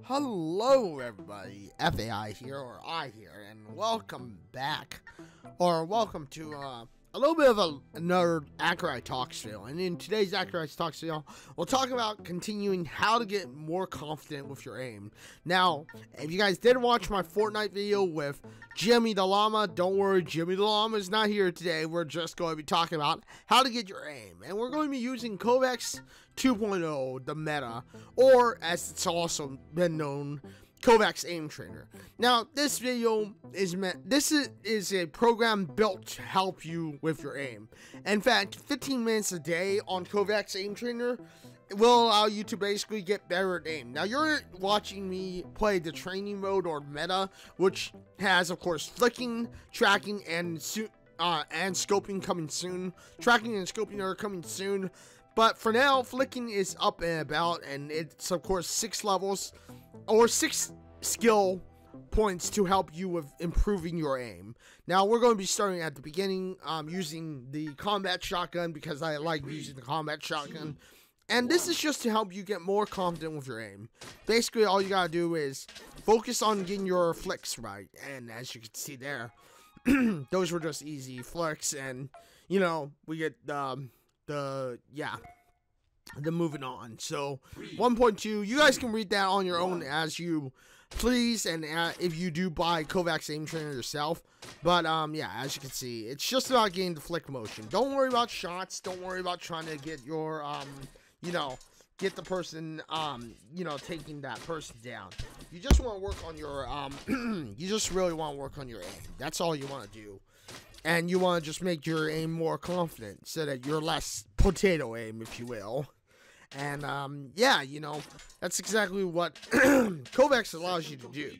Hello everybody, FAI here, or I here, and welcome back, or welcome to a little bit of another Accureye Talks video. And in today's Accureye Talks video, we'll talk about continuing how to get more confident with your aim. Now, if you guys did watch my Fortnite video with Jimmy the Llama, don't worry, Jimmy the Llama is not here today. We're just going to be talking about how to get your aim, and we're going to be using Kovaak's 2.0, the meta, or as it's also been known, Kovaak's aim trainer. Now, this video is is a program built to help you with your aim. In fact, 15 minutes a day on Kovaak's aim trainer will allow you to basically get better at aim. Now, you're watching me play the training mode or meta, which has, of course, flicking, tracking, and scoping coming soon. Tracking and scoping are coming soon. But for now, flicking is up and about, and it's, of course, 6 levels, or 6 skill points to help you with improving your aim. Now, we're going to be starting at the beginning, using the combat shotgun, because I like using the combat shotgun. And this is just to help you get more confident with your aim. Basically, all you gotta do is focus on getting your flicks right. And as you can see there, those were just easy flicks, and, you know, we get, the moving on. So 1.2, you guys can read that on your own as you please, and if you do buy Kovaak's aim trainer yourself. But yeah, as you can see, it's just about getting the flick motion. Don't worry about shots. Don't worry about trying to get your get the person taking that person down. You just want to work on your you just really want to work on your aim. That's all you want to do. And you want to just make your aim more confident so that you're less potato aim, if you will. And, yeah, that's exactly what Kovaak's allows you to do.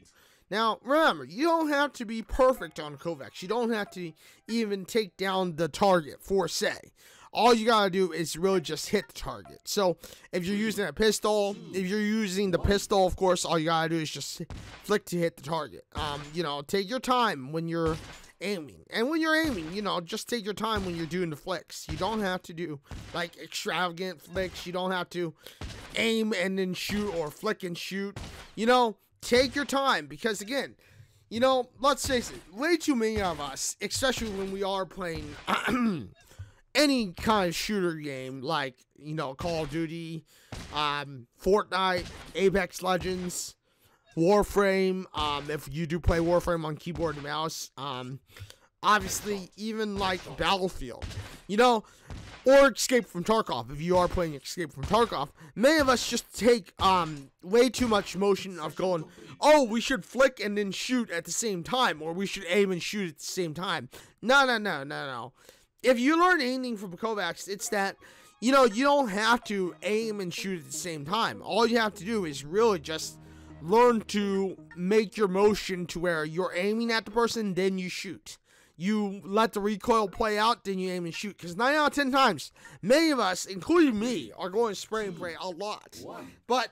Now, remember, you don't have to be perfect on Kovaak's. You don't have to even take down the target, for say. All you gotta do is really just hit the target. So, if you're using a pistol, of course, all you gotta do is just flick to hit the target. Take your time when you're aiming. And when you're aiming, just take your time when you're doing the flicks. You don't have to do, like, extravagant flicks. You don't have to aim and then shoot, or flick and shoot. Take your time, because, again, let's face it, way too many of us, especially when we are playing any kind of shooter game, like, Call of Duty, Fortnite, Apex Legends, Warframe, if you do play Warframe on keyboard and mouse, obviously, even like Battlefield, or Escape from Tarkov, if you are playing Escape from Tarkov. Many of us just take, way too much motion of going, oh, we should flick and then shoot at the same time, or we should aim and shoot at the same time. No. If you learn aiming from Kovaak's, it's that, you don't have to aim and shoot at the same time. All you have to do is really just learn to make your motion to where you're aiming at the person, then you shoot. You let the recoil play out, then you aim and shoot. Because 9 out of 10 times, many of us, including me, are going to spray and pray a lot. But,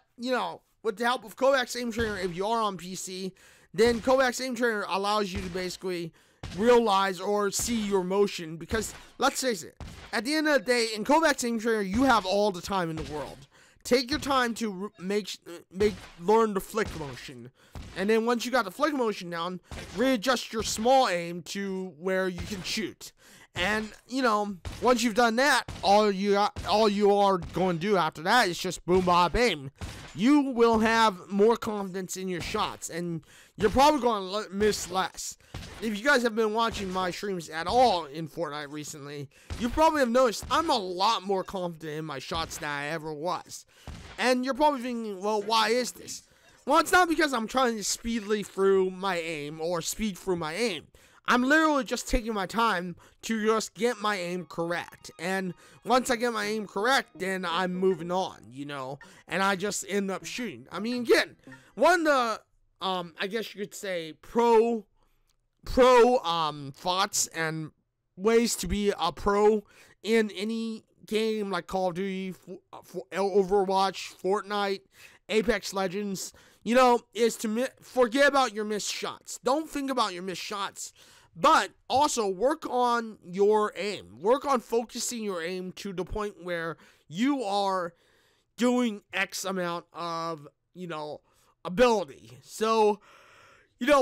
with the help of Kovaak's aim trainer, if you are on PC, then Kovaak's aim trainer allows you to basically realize or see your motion. Because, let's face it, at the end of the day, in Kovaak's aim trainer, you have all the time in the world. Take your time to learn the flick motion. And then once you got the flick motion down, readjust your small aim to where you can shoot. And, once you've done that, all you are going to do after that is just boom, bop, aim. You will have more confidence in your shots, and you're probably going to miss less. If you guys have been watching my streams at all in Fortnite recently, you probably have noticed I'm a lot more confident in my shots than I ever was. And you're probably thinking, well, why is this? Well, it's not because I'm trying to speed through my aim. I'm literally just taking my time to just get my aim correct. And once I get my aim correct, then I'm moving on, and I just end up shooting. I mean, again, one of the, I guess you could say, pro thoughts and ways to be a pro in any game like Call of Duty, Overwatch, Fortnite, Apex Legends, is to forget about your missed shots. Don't think about your missed shots, but also work on your aim. Work on focusing your aim to the point where you are doing X amount of, ability. So,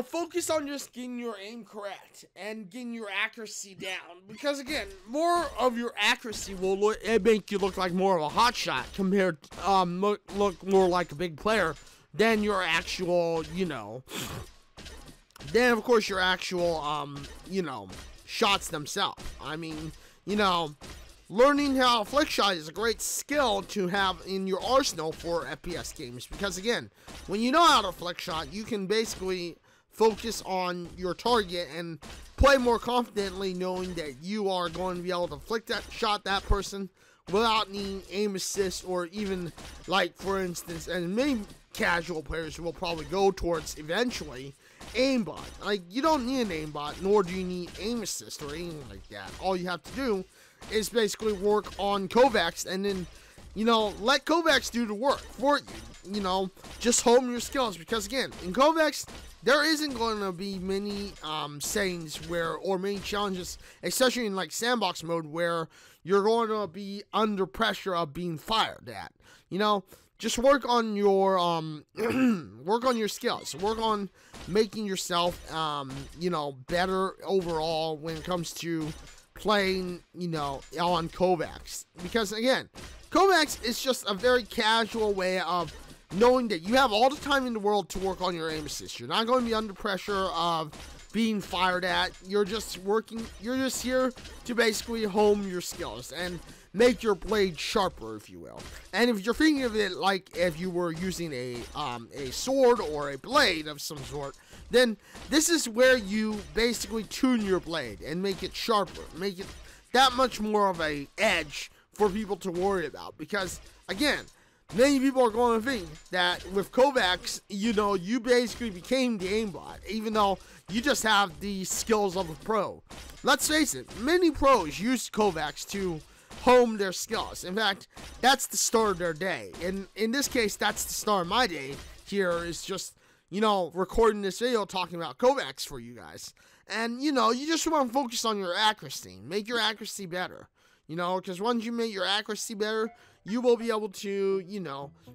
focus on just getting your aim correct and getting your accuracy down. Because again, more of your accuracy will make you look like more of a hot shot compared look more like a big player than your actual, then of course your actual shots themselves. I mean, learning how to flick shot is a great skill to have in your arsenal for FPS games, because again, when you know how to flick shot, you can basically focus on your target and play more confidently, knowing that you are going to be able to flick that shot that person without needing aim assist, or even, like, for instance, and many casual players will probably go towards eventually aimbot. Like, you don't need an aimbot, nor do you need aim assist or anything like that. All you have to do is basically work on Kovaaks, and then, let Kovaaks do the work for you. Just hone your skills, because again, in Kovaaks, there isn't going to be many settings or many challenges, especially in like sandbox mode, where you're going to be under pressure of being fired at. Just work on your skills. Work on making yourself better overall when it comes to playing on Kovaaks, because again, Kovaaks is just a very casual way of knowing that you have all the time in the world to work on your aim assist. You're not going to be under pressure of being fired at. You're just here to basically hone your skills and make your blade sharper, if you will. And if you're thinking of it like if you were using a sword or a blade of some sort, then this is where you basically tune your blade and make it sharper, make it that much more of a edge for people to worry about. Because again, many people are going to think that with Kovaaks, you basically became the aimbot, even though you just have the skills of a pro. Let's face it, many pros use Kovaaks to hone their skills. In fact, that's the start of their day. And in this case, that's the start of my day here, is just, recording this video talking about Kovaaks for you guys. And, you just want to focus on your accuracy. Make your accuracy better. Because once you make your accuracy better, you will be able to,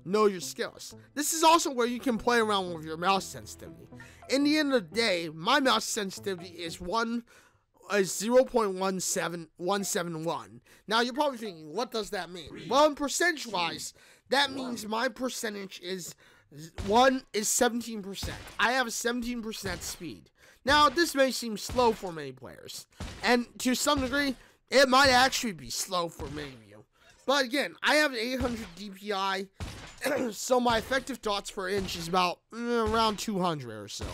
know your skills. This is also where you can play around with your mouse sensitivity. In the end of the day, my mouse sensitivity is 0.171. Now, you're probably thinking, what does that mean? Well, in percentage-wise, that means my percentage is 17%. I have a 17% speed. Now, this may seem slow for many players, and to some degree, it might actually be slow for many of you. But again, I have an 800 DPI, so my effective dots per inch is about around 200 or so.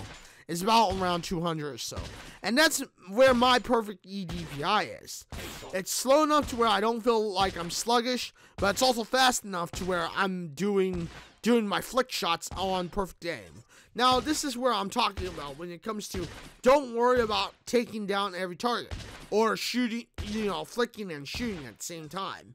It's about around 200 or so. And that's where my perfect eDPI is. It's slow enough to where I don't feel like I'm sluggish, but it's also fast enough to where I'm doing my flick shots on perfect aim. Now, this is where I'm talking about when it comes to don't worry about taking down every target or shooting, flicking and shooting at the same time.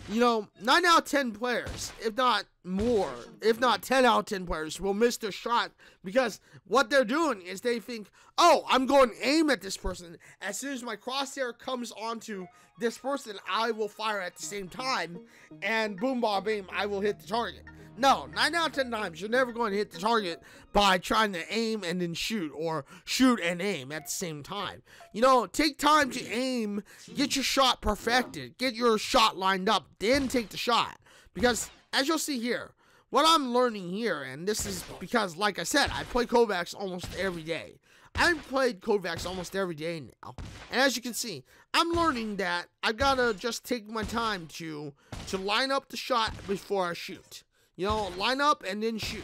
9 out of 10 players, if not more, if not 10 out of 10 players, will miss their shot because what they're doing is they think, oh, I'm going to aim at this person. As soon as my crosshair comes onto this person, I will fire at the same time, and boom, boom, bam, I will hit the target. No, 9 out of 10 times, you're never going to hit the target by trying to aim and then shoot, or shoot and aim at the same time. Take time to aim, get your shot perfected, get your shot lined up, then take the shot. Because, as you'll see here, what I'm learning here, and this is because, like I said, I play Kovaaks almost every day. I've played Kovaaks almost every day now. And as you can see, I'm learning that I gotta just take my time to line up the shot before I shoot. Line up and then shoot.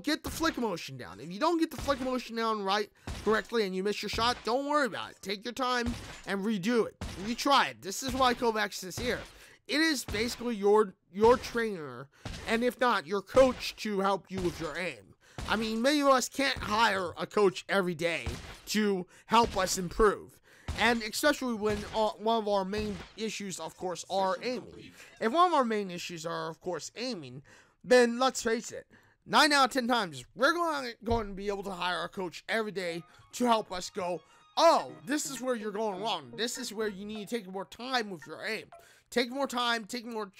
Get the flick motion down. If you don't get the flick motion down right correctly and you miss your shot, don't worry about it. Take your time and redo it. Retry it. This is why Kovaaks is here. It is basically your trainer, and if not, your coach to help you with your aim. I mean, many of us can't hire a coach every day to help us improve. And especially when one of our main issues, of course, are aiming. If one of our main issues are, of course, aiming, then let's face it, 9 out of 10 times, we're going to be able to hire a coach every day to help us go, oh, this is where you're going wrong. This is where you need to take more time with your aim. Take more time, take more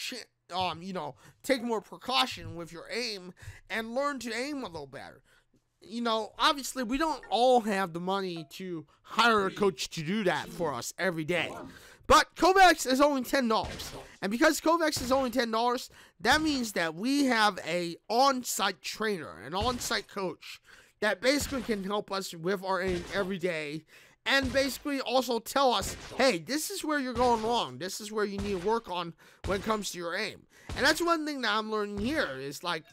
take more precaution with your aim and learn to aim a little better. Obviously we don't all have the money to hire a coach to do that for us every day. But Kovaaks is only $10. And because Kovaaks is only $10, that means that we have a on-site trainer, an on-site coach that basically can help us with our aim every day and basically also tell us, hey, this is where you're going wrong. This is where you need to work on when it comes to your aim. And that's one thing that I'm learning here is like,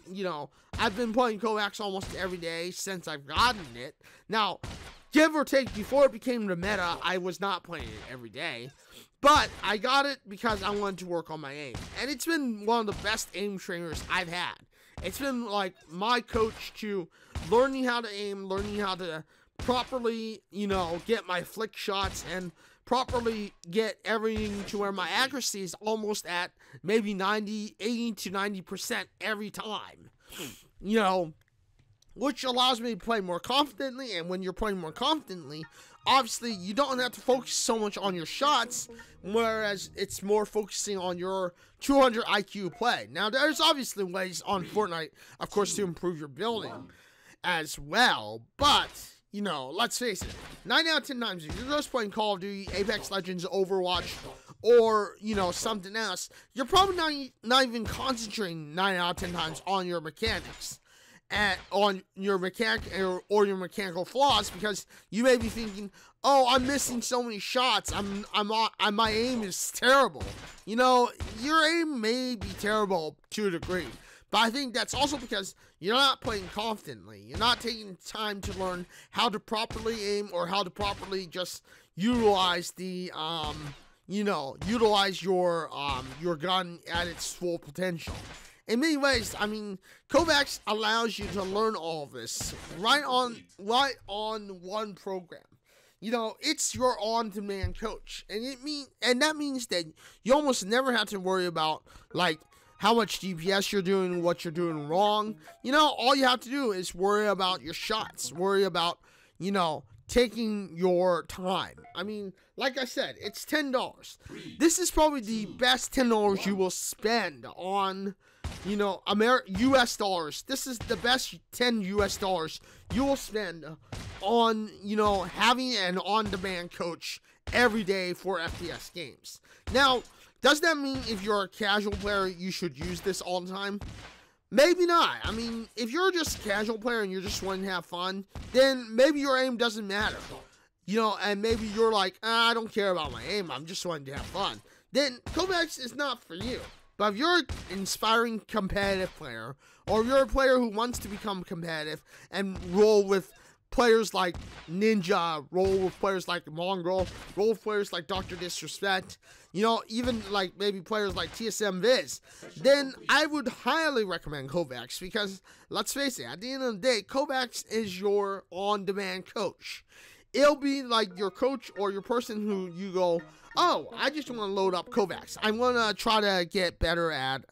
I've been playing Kovaaks almost every day since I've gotten it. Now, give or take, before it became the meta, I was not playing it every day. But I got it because I wanted to work on my aim. And it's been one of the best aim trainers I've had. It's been like my coach to learning how to aim, learning how to properly, get my flick shots and properly get everything to where my accuracy is almost at maybe 80 to 90% every time. Which allows me to play more confidently, and when you're playing more confidently, obviously you don't have to focus so much on your shots, whereas it's more focusing on your 200 IQ play. Now, there's obviously ways on Fortnite, of course, to improve your building as well, but let's face it, 9 out of 10 times, if you're just playing Call of Duty, Apex Legends, Overwatch, or, something else, you're probably not even concentrating 9 out of 10 times on your mechanics, on your or your mechanical flaws, because you may be thinking, oh, I'm missing so many shots, my aim is terrible. Your aim may be terrible to a degree, but I think that's also because you're not playing confidently. You're not taking time to learn how to properly aim or how to properly just utilize the, utilize your gun at its full potential. In many ways, Kovaaks allows you to learn all of this right on one program. It's your on-demand coach, and that means that you almost never have to worry about like how much DPS you're doing, what you're doing wrong. All you have to do is worry about your shots, worry about, taking your time. Like I said, it's $10. This is probably the best $10 you will spend on, US dollars. This is the best $10 US dollars you will spend on, having an on-demand coach every day for FPS games. Now, does that mean if you're a casual player, you should use this all the time? Maybe not. If you're just a casual player and you're just wanting to have fun, then maybe your aim doesn't matter. And maybe you're like, I don't care about my aim, I'm just wanting to have fun. Then Kovaaks is not for you. But if you're an inspiring competitive player, or if you're a player who wants to become competitive and roll with players like Ninja, roll with players like Mongrel, roll with players like Dr. Disrespect, even like maybe players like TSM Viz, then I would highly recommend Kovaaks, because let's face it, at the end of the day, Kovaaks is your on-demand coach. It'll be like your coach or your person who you go, oh, I just want to load up Kovaaks. I want to try to get better at,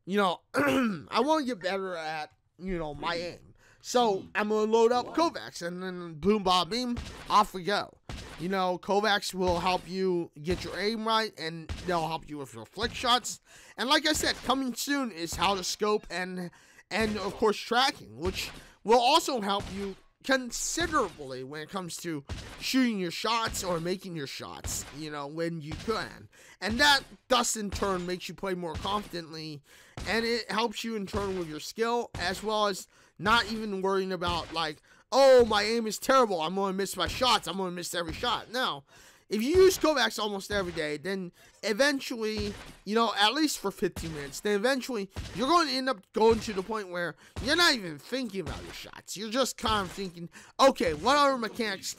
I want to get better at, my aim. So I'm going to load up Kovaaks, and then boom, bob, beam, off we go. Kovaaks will help you get your aim right, and they'll help you with your flick shots. And like I said, coming soon is how to scope and of course tracking, which will also help you considerably when it comes to shooting your shots or making your shots, when you can. And that thus in turn makes you play more confidently, and it helps you in turn with your skill, as well as not even worrying about like, oh, my aim is terrible, I'm going to miss my shots, I'm going to miss every shot. No. If you use Kovaaks almost every day, then eventually, at least for 15 minutes, then eventually you're going to end up going to the point where you're not even thinking about your shots. You're just kind of thinking, okay, what other mechanics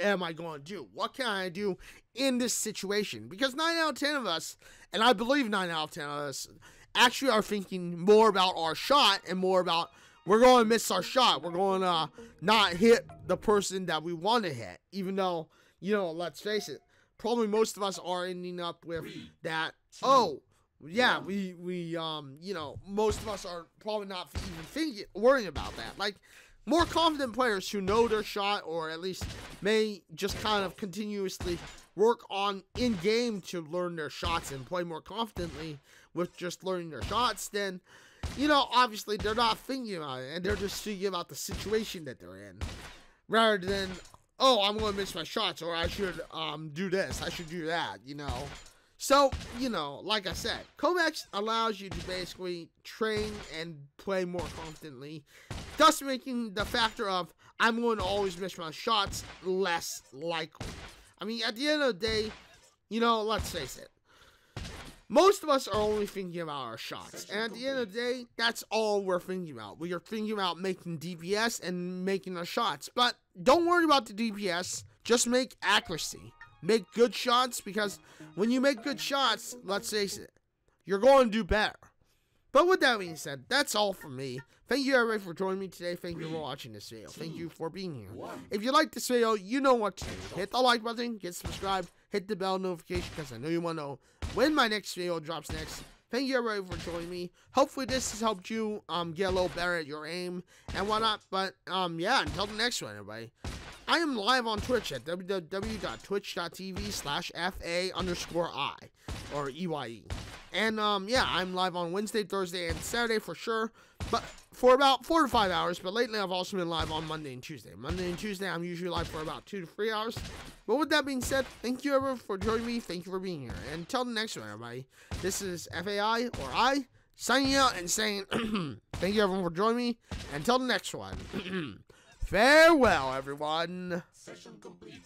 am I going to do? What can I do in this situation? Because 9 out of 10 of us, and I believe 9 out of 10 of us, actually are thinking more about our shot and more about, we're going to miss our shot. We're going to not hit the person that we want to hit, even though, let's face it, probably most of us are ending up with that, oh, yeah, we most of us are probably not even worrying about that. Like, more confident players who know their shot, or at least may just kind of continuously work on in-game to learn their shots and play more confidently, with just learning their shots, then, you know, obviously they're not thinking about it, and they're just thinking about the situation that they're in, rather than, oh, I'm going to miss my shots, or I should do this, I should do that, you know. So, you know, like I said, Kovaak allows you to basically train and play more confidently, thus making the factor of, I'm going to always miss my shots less likely. I mean, at the end of the day, you know, let's face it, most of us are only thinking about our shots, and at the end of the day, that's all we're thinking about. We are thinking about making DPS and making our shots, but don't worry about the DPS, just make accuracy. Make good shots, because when you make good shots, let's face it, you're going to do better. But with that being said, that's all from me. Thank you everybody for joining me today. Thank you for watching this video. Thank you for being here. If you like this video, you know what to do. Hit the like button, get subscribed, hit the bell notification, because I know you want to know when my next video drops next. Thank you everybody for joining me. Hopefully this has helped you get a little better at your aim and whatnot. But yeah, until the next one, everybody. I am live on Twitch at www.twitch.tv/FA_I or EYE. And yeah, I'm live on Wednesday, Thursday, and Saturday for sure, but for about 4 to 5 hours. But lately I've also been live on Monday and Tuesday. Monday and Tuesday I'm usually live for about 2 to 3 hours. But with that being said, thank you everyone for joining me. Thank you for being here. And until the next one, everybody, this is FAI or I signing out and saying thank you everyone for joining me. Until the next one. Farewell, everyone. Session complete.